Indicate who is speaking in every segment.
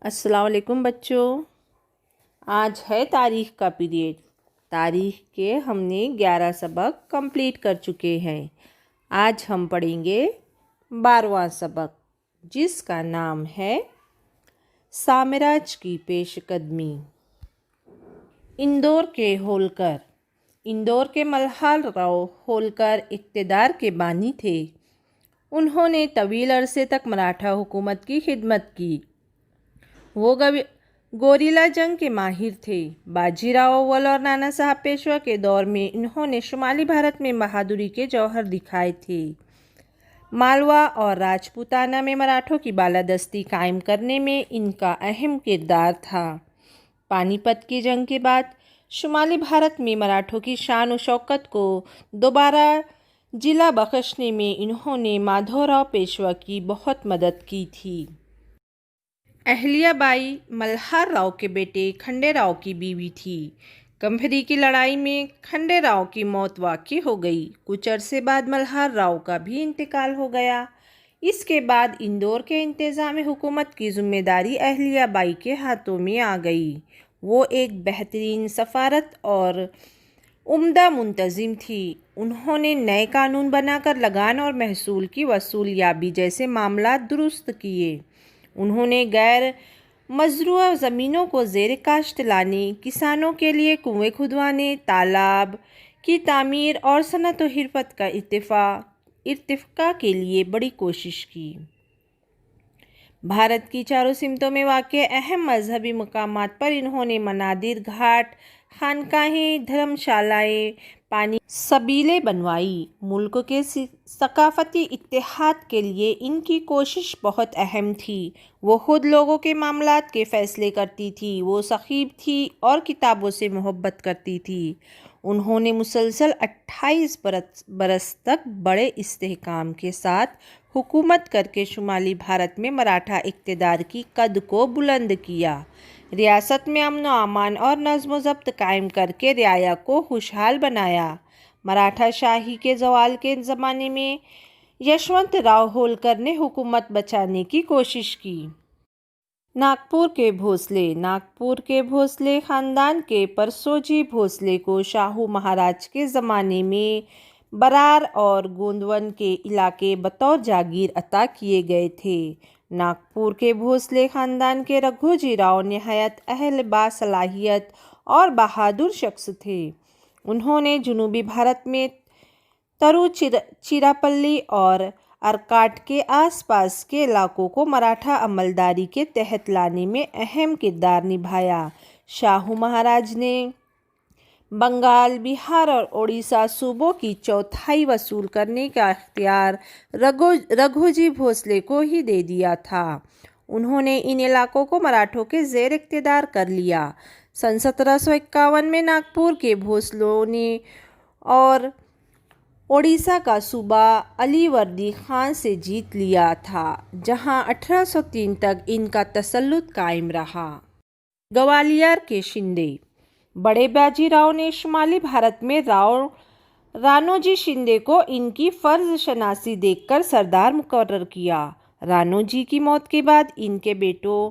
Speaker 1: السلام علیکم بچوں، آج ہے تاریخ کا پیریڈ۔ تاریخ کے ہم نے 11 سبق کمپلیٹ کر چکے ہیں۔ آج ہم پڑھیں گے 12واں سبق، جس کا نام ہے سامراج کی پیش قدمی۔ اندور کے ہولکر۔ اندور کے ملہار راؤ ہولکر اقتدار کے بانی تھے۔ انہوں نے طویل عرصے تک مراٹھا حکومت کی خدمت کی۔ وہ گوریلا جنگ کے ماہر تھے۔ باجی راؤ اول اور نانا صاحب پیشوا کے دور میں انہوں نے شمالی بھارت میں بہادری کے جوہر دکھائے تھے۔ مالوا اور راجپوتانہ میں مراٹھوں کی بالادستی قائم کرنے میں ان کا اہم کردار تھا۔ پانی پت کی جنگ کے بعد شمالی بھارت میں مراٹھوں کی شان و شوکت کو دوبارہ جلا بخشنے میں انہوں نے مادھو راؤ پیشوا کی بہت مدد کی تھی۔ اہلیہ بائی ملہار راؤ کے بیٹے کھنڈے راؤ کی بیوی تھی۔ کمبھری کی لڑائی میں کھنڈے راؤ کی موت واقع ہو گئی۔ کچھ عرصے بعد ملہار راؤ کا بھی انتقال ہو گیا۔ اس کے بعد اندور کے انتظام حکومت کی ذمہ داری اہلیہ بائی کے ہاتھوں میں آ گئی۔ وہ ایک بہترین سفارت اور عمدہ منتظم تھی۔ انہوں نے نئے قانون بنا کر لگان اور محصول کی وصولیابی جیسے معاملات درست کیے۔ انہوں نے غیر مزروعہ زمینوں کو زیر کاشت لانے، کسانوں کے لیے کنویں کھدوانے، تالاب کی تعمیر اور صنعت و حرفت کا ارتقاء کے لیے بڑی کوشش کی۔ بھارت کی چاروں سمتوں میں واقع اہم مذہبی مقامات پر انہوں نے مندر، گھاٹ، خانقاہیں، دھرم شالائیں، پانی سبیلیں بنوائیں۔ ملک کے ثقافتی اتحاد کے لیے ان کی کوشش بہت اہم تھی۔ وہ خود لوگوں کے معاملات کے فیصلے کرتی تھی۔ وہ سخی تھی اور کتابوں سے محبت کرتی تھی۔ انہوں نے مسلسل 28 برس تک بڑے استحکام کے ساتھ حکومت کر کے شمالی بھارت میں مراٹھا اقتدار کی قد کو بلند کیا۔ ریاست میں امن و امان اور نظم و ضبط قائم کر کے رعایا کو خوشحال بنایا۔ مراٹھا شاہی کے زوال کے زمانے میں یشونت راؤ ہولکر نے حکومت بچانے کی کوشش کی۔ ناگپور کے بھوسلے۔ ناگپور کے بھوسلے خاندان کے پرسوجی بھوسلے کو شاہو مہاراج کے زمانے میں برار اور گوندون کے علاقے بطور جاگیر عطا کیے گئے تھے۔ ناگپور کے بھوسلے خاندان کے رگھوجی راؤ نہایت اہل باصلاحیت اور بہادر شخص تھے۔ انہوں نے جنوبی بھارت میں تروچیراپلی اور ارکاٹ کے آس پاس کے علاقوں کو مراٹھا عملداری کے تحت لانے میں اہم کردار نبھایا۔ شاہو مہاراج نے بنگال، بہار اور اڑیسہ صوبوں کی چوتھائی وصول کرنے کا اختیار رگھوجی بھوسلے کو ہی دے دیا تھا۔ انہوں نے ان علاقوں کو مراٹھوں کے زیر اقتدار کر لیا۔ سن 1751 میں ناگپور کے بھوسلوں نے اور اڑیسہ کا صوبہ علی وردی خان سے جیت لیا تھا، جہاں 1803 تک ان کا تسلط قائم رہا۔ گوالیار کے شندے۔ بڑے باجی راؤ نے شمالی بھارت میں رانوجی شندے کو ان کی فرض شناسی دیکھ کر سردار مقرر کیا۔ رانوجی کی موت کے بعد ان کے بیٹوں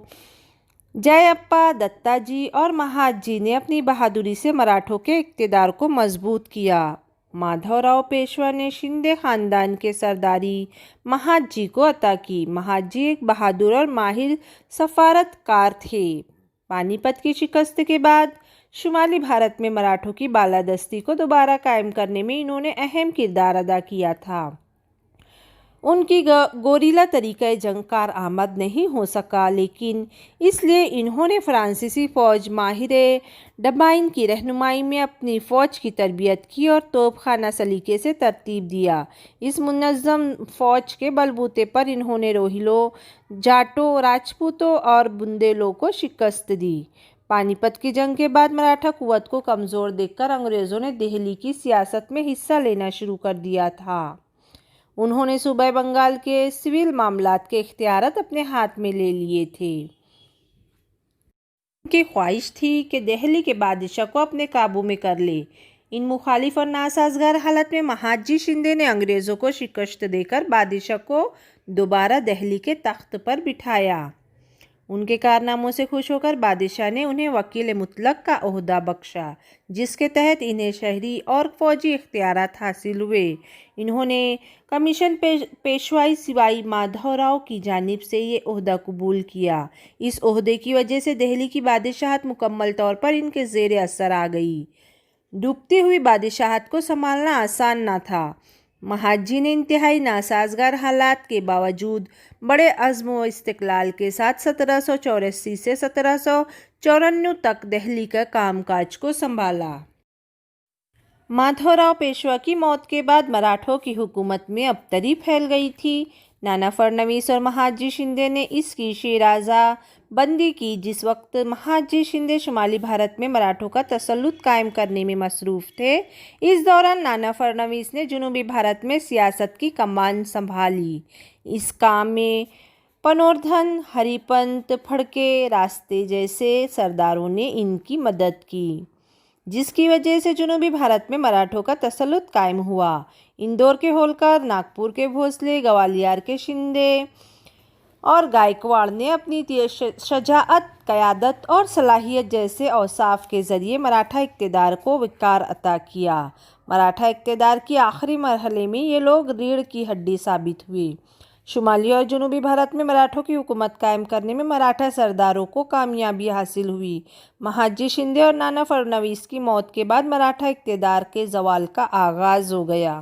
Speaker 1: جے اپا، دتا جی اور مہاد جی نے اپنی بہادری سے مراٹھوں کے اقتدار کو مضبوط کیا۔ مادھو راؤ پیشوا نے شندے خاندان کی سرداری مہاد جی کو عطا کی۔ مہاد جی ایک بہادر اور ماہر سفارت کار تھے۔ پانی پت کی شکست کے بعد شمالی بھارت میں مراٹھوں کی بالادستی کو دوبارہ قائم کرنے میں انہوں نے اہم کردار ادا کیا تھا۔ ان کی گوریلا طریقہ جنگ کارآمد نہیں ہو سکا، لیکن اس لیے انہوں نے فرانسیسی فوج ماہر ڈبائن کی رہنمائی میں اپنی فوج کی تربیت کی اور توپ خانہ سلیقے سے ترتیب دیا۔ اس منظم فوج کے بلبوتے پر انہوں نے روہیلوں، جاٹوں، راجپوتوں اور بندیلوں کو شکست دی۔ پانی پت کی جنگ کے بعد مراٹھا قوت کو کمزور دیکھ کر انگریزوں نے دہلی کی سیاست میں حصہ لینا شروع کر دیا تھا۔ انہوں نے صوبہ بنگال کے سول معاملات کے اختیارات اپنے ہاتھ میں لے لیے تھے۔ ان کی خواہش تھی کہ دہلی کے بادشاہ کو اپنے قابو میں کر لے۔ ان مخالف اور ناسازگار حالت میں مہاد جی شندے نے انگریزوں کو شکست دے کر بادشاہ کو دوبارہ دہلی کے تخت پر بٹھایا۔ ان کے کارناموں سے خوش ہو کر بادشاہ نے انہیں وکیل مطلق کا عہدہ بخشا، جس کے تحت انہیں شہری اور فوجی اختیارات حاصل ہوئے۔ انہوں نے کمیشن پیشوائی سوائی مادھو راؤ کی جانب سے یہ عہدہ قبول کیا۔ اس عہدے کی وجہ سے دہلی کی بادشاہت مکمل طور پر ان کے زیر اثر آ گئی۔ ڈوبتی ہوئی بادشاہت کو سنبھالنا آسان نہ تھا۔ مہادجی نے انتہائی ناسازگار حالات کے باوجود بڑے عزم و استقلال کے ساتھ 1784 سے 1794 تک دہلی کا کام کاج کو سنبھالا۔ مادھو راؤ پیشوا کی موت کے بعد مراٹھوں کی حکومت میں ابتری پھیل گئی تھی۔ نانا فرنویس اور مہادجی شندے نے اس کی شیرازہ بندی کی۔ جس وقت مہادجی شندے شمالی بھارت میں مراٹھوں کا تسلط قائم کرنے میں مصروف تھے، اس دوران نانا فرنویس نے جنوبی بھارت میں سیاست کی کمان سنبھالی۔ اس کام میں پنوردھن، ہری پنت پھڑکے راستے جیسے سرداروں نے ان کی مدد کی، جس کی وجہ سے جنوبی بھارت میں مراٹھوں کا تسلط قائم ہوا۔ اندور کے ہولکر، ناگپور کے بھوسلے، گوالیار کے شندے اور گائیکواڑ نے اپنی شجاعت، قیادت اور صلاحیت جیسے اوصاف کے ذریعے مراٹھا اقتدار کو وقار عطا کیا۔ مراٹھا اقتدار کے آخری مرحلے میں یہ لوگ ریڑھ کی ہڈی ثابت ہوئے۔ شمالی اور جنوبی بھارت میں مراٹھوں کی حکومت قائم کرنے میں مراٹھا سرداروں کو کامیابی حاصل ہوئی۔ مہادجی شندے اور نانا فرنویس کی موت کے بعد مراٹھا اقتدار کے زوال کا آغاز ہو گیا۔